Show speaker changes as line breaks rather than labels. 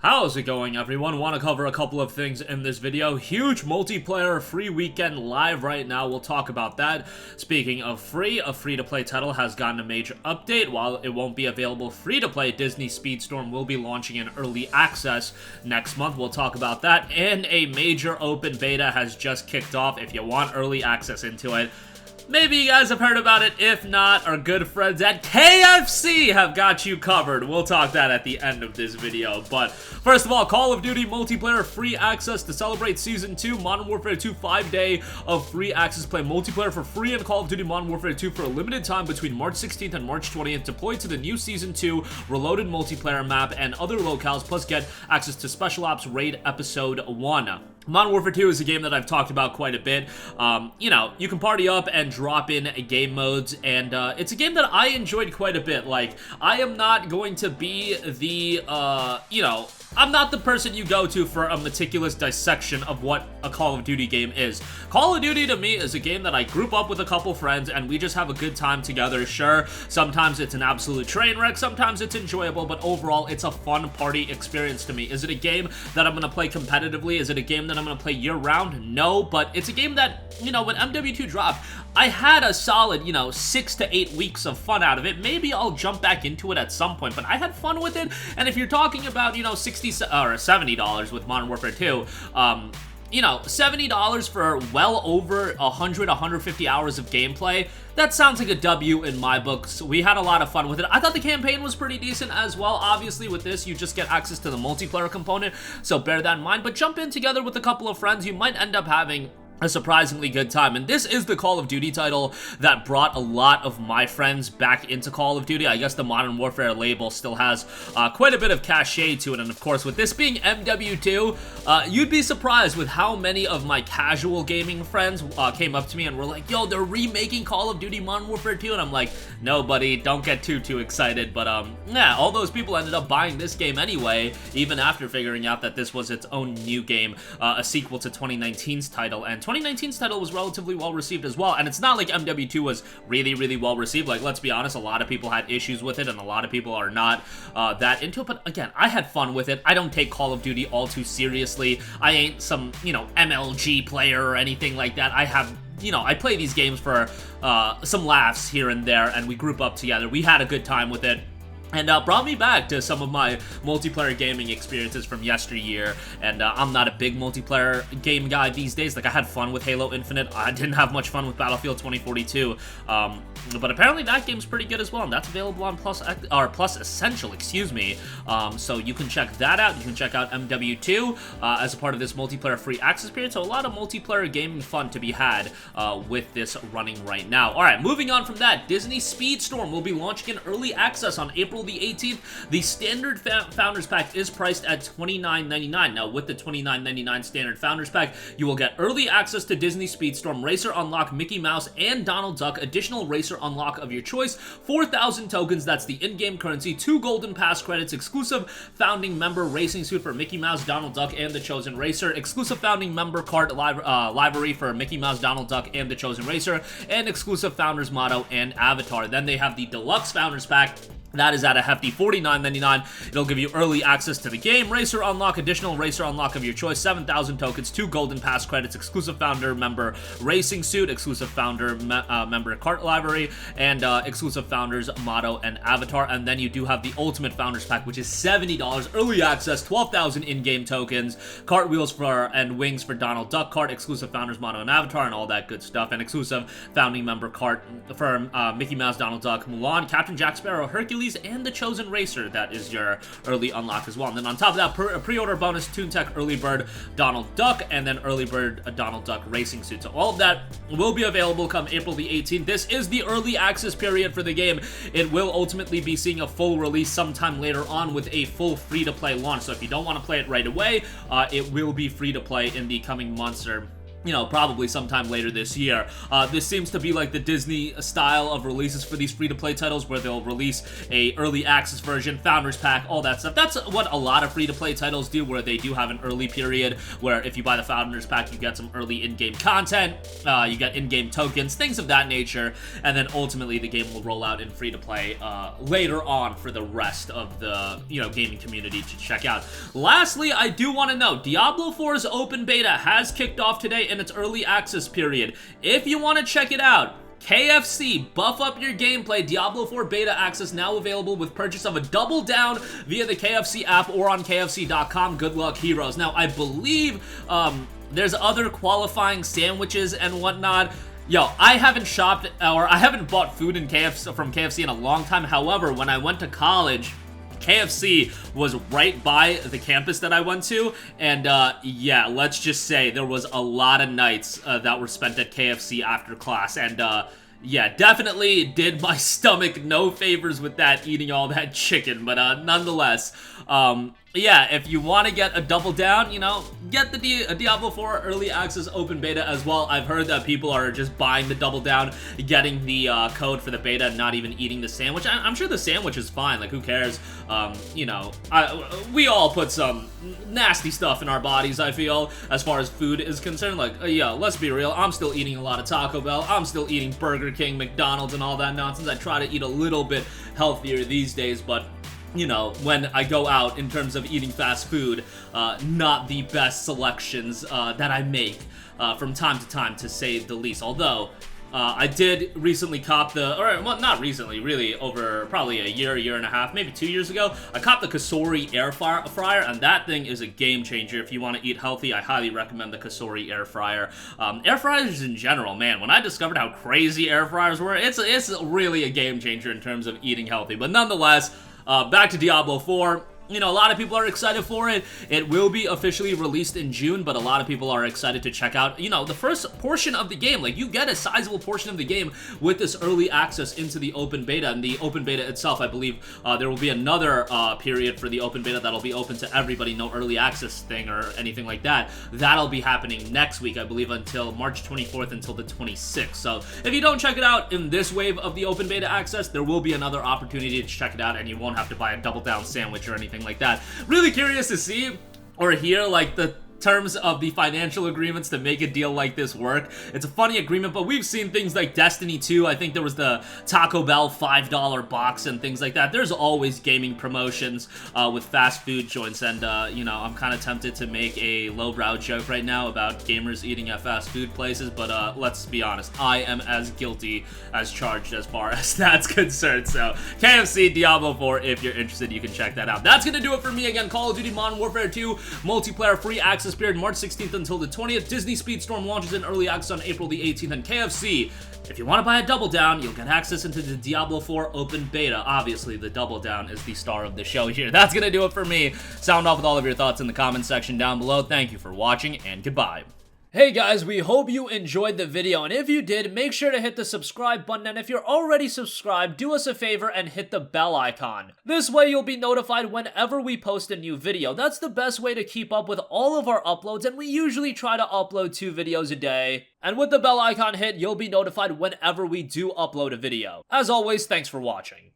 How's it going, everyone? Want to cover a couple of things in this video. Huge multiplayer free weekend live right now. We'll talk about that. Speaking of free, a free-to-play title has gotten a major update. While it won't be available free-to-play, Disney Speedstorm will be launching in early access next month. We'll talk about that. And a major open beta has just kicked off. If you want early access into it, maybe you guys have heard about it. If not, our good friends at KFC have got you covered. We'll talk that at the end of this video. But first of all, Call of Duty multiplayer free access to celebrate Season 2. Modern Warfare 2 5-day of free access. Play multiplayer for free in Call of Duty Modern Warfare 2 for a limited time between March 16th and March 20th. Deploy to the new Season 2 Reloaded multiplayer map and other locales. Plus get access to Special Ops Raid Episode 1. Modern Warfare 2 is a game that I've talked about quite a bit. You know, you can party up and drop in game modes, and it's a game that I enjoyed quite a bit. Like, I am not going to be the, you know, I'm not the person you go to for a meticulous dissection of what a Call of Duty game is. Call of Duty to me is a game that I group up with a couple friends and we just have a good time together. Sure, sometimes it's an absolute train wreck, sometimes it's enjoyable, but overall it's a fun party experience to me. Is it a game that I'm going to play competitively? Is it a game that I'm going to play year-round? No, but it's a game that, you know, when MW2 dropped, I had a solid, you know, 6 to 8 weeks of fun out of it. Maybe I'll jump back into it at some point, but I had fun with it. And if you're talking about, you know, $60 or $70 with Modern Warfare 2, you know, $70 for well over 150 hours of gameplay, that sounds like a W in my books. We had a lot of fun with it. I thought the campaign was pretty decent as well. Obviously, with this, you just get access to the multiplayer component, so bear that in mind. But jump in together with a couple of friends. You might end up having a surprisingly good time. And this is the Call of Duty title that brought a lot of my friends back into Call of Duty. I guess the Modern Warfare label still has quite a bit of cachet to it. And of course, with this being MW2, you'd be surprised with how many of my casual gaming friends came up to me and were like, yo, they're remaking Call of Duty Modern Warfare 2. And I'm like, no, buddy, don't get too excited. But yeah, all those people ended up buying this game anyway, even after figuring out that this was its own new game, a sequel to 2019's title. And 2019's title was relatively well received as well, and it's not like MW2 was really well received. Like, let's be honest, a lot of people had issues with it, and a lot of people are not that into it, but again, I had fun with it. I don't take Call of Duty all too seriously. I ain't some, you know, MLG player or anything like that. I have, you know, I play these games for some laughs here and there, and we group up together. We had a good time with it. And brought me back to some of my multiplayer gaming experiences from yesteryear. And I'm not a big multiplayer game guy these days. Like, I had fun with Halo Infinite. I didn't have much fun with Battlefield 2042. But apparently that game's pretty good as well. And that's available on Plus Essential, excuse me. So you can check that out. You can check out MW2 as a part of this multiplayer free access period. So a lot of multiplayer gaming fun to be had with this running right now. All right, moving on from that, Disney Speedstorm will be launching in early access on April the 18th. The standard Founders Pack is priced at $29.99. Now, with the $29.99 standard Founders Pack, you will get early access to Disney Speedstorm, Racer Unlock, Mickey Mouse, and Donald Duck, additional Racer Unlock of your choice, 4,000 tokens, that's the in-game currency, 2 Golden Pass credits, exclusive founding member racing suit for Mickey Mouse, Donald Duck, and the Chosen Racer, exclusive founding member card livery for Mickey Mouse, Donald Duck, and the Chosen Racer, and exclusive founders motto and avatar. Then they have the Deluxe Founders Pack. That is at a hefty $49.99. It'll give you early access to the game, Racer Unlock, additional Racer Unlock of your choice, 7,000 tokens, 2 Golden Pass credits, exclusive founder member racing suit, exclusive founder member cart library, and exclusive founders motto and avatar. And then you do have the Ultimate Founders Pack, which is $70, early access, 12,000 in-game tokens, cartwheels for and wings for Donald Duck cart, exclusive founders motto and avatar, and all that good stuff, and exclusive founding member cart for Mickey Mouse, Donald Duck, Mulan, Captain Jack Sparrow, Hercules, and the Chosen Racer. That is your early unlock as well. And then on top of that, pre-order bonus, Toontech Early Bird Donald Duck, and then Early Bird Donald Duck Racing Suit. So all of that will be available come April the 18th. This is the early access period for the game. It will ultimately be seeing a full release sometime later on with a full free-to-play launch. So if you don't want to play it right away, it will be free-to-play in the coming months or you know, probably sometime later this year. This seems to be like the Disney style of releases for these free-to-play titles, where they'll release a early access version, founders pack, all that stuff. That's what a lot of free-to-play titles do, where they do have an early period where if you buy the founders pack, you get some early in-game content, you get in-game tokens, things of that nature, and then ultimately the game will roll out in free-to-play later on for the rest of the, you know, gaming community to check out. Lastly, I do want to know, Diablo 4's open beta has kicked off today in its early access period. If you want to check it out, KFC, buff up your gameplay. Diablo 4 beta access now available with purchase of a Double Down via the KFC app or on KFC.com. Good luck, heroes. Now, I believe there's other qualifying sandwiches and whatnot. Yo, I haven't shopped or I haven't bought food in from KFC in a long time. However, when I went to college, KFC was right by the campus that I went to, and yeah, let's just say there was a lot of nights that were spent at KFC after class, and yeah, definitely did my stomach no favors with that, eating all that chicken, but nonetheless, yeah, if you want to get a Double Down, you know, get the Diablo 4 early access open beta as well. I've heard that people are just buying the Double Down, getting the code for the beta, and not even eating the sandwich. I'm sure the sandwich is fine, like who cares? You know, we all put some nasty stuff in our bodies, I feel, as far as food is concerned. Like, yeah, let's be real, I'm still eating a lot of Taco Bell, I'm still eating Burger King, McDonald's, and all that nonsense. I try to eat a little bit healthier these days, but you know, when I go out in terms of eating fast food, not the best selections that I make from time to time, to say the least. Although, I did recently cop well, not recently, really, over probably a year and a half, maybe 2 years ago, I copped the Kasori air fryer, and that thing is a game changer. If you want to eat healthy, I highly recommend the Kasori air fryer. Air fryers in general, man, when I discovered how crazy air fryers were, it's really a game changer in terms of eating healthy. But nonetheless, back to Diablo 4. You know, a lot of people are excited for it. It will be officially released in June, but a lot of people are excited to check out, you know, the first portion of the game. Like, you get a sizable portion of the game with this early access into the open beta. And the open beta itself, I believe, there will be another period for the open beta that'll be open to everybody, no early access thing or anything like that. That'll be happening next week, I believe, until March 24th until the 26th. So if you don't check it out in this wave of the open beta access, there will be another opportunity to check it out, and you won't have to buy a Double Down sandwich or anything like that. Really curious to see or hear, like, the terms of the financial agreements to make a deal like this work. It's a funny agreement, but we've seen things like Destiny 2. I think there was the Taco Bell $5 box and things like that. There's always gaming promotions with fast food joints, and you know, I'm kind of tempted to make a lowbrow joke right now about gamers eating at fast food places, but let's be honest, I am as guilty as charged as far as that's concerned. So KFC, Diablo 4, if you're interested, you can check that out. That's gonna do it for me. Again, Call of Duty Modern Warfare 2 multiplayer free access period March 16th until the 20th. Disney Speedstorm launches in early access on April the 18th, and KFC, if you want to buy a Double Down, you'll get access into the Diablo 4 open beta. Obviously, the Double Down is the star of the show here. That's gonna do it for me. Sound off with all of your thoughts in the comment section down below. Thank you for watching, and goodbye. Hey guys, we hope you enjoyed the video, and if you did, make sure to hit the subscribe button, and if you're already subscribed, do us a favor and hit the bell icon. This way you'll be notified whenever we post a new video. That's the best way to keep up with all of our uploads, and we usually try to upload 2 videos a day. And with the bell icon hit, you'll be notified whenever we do upload a video. As always, thanks for watching.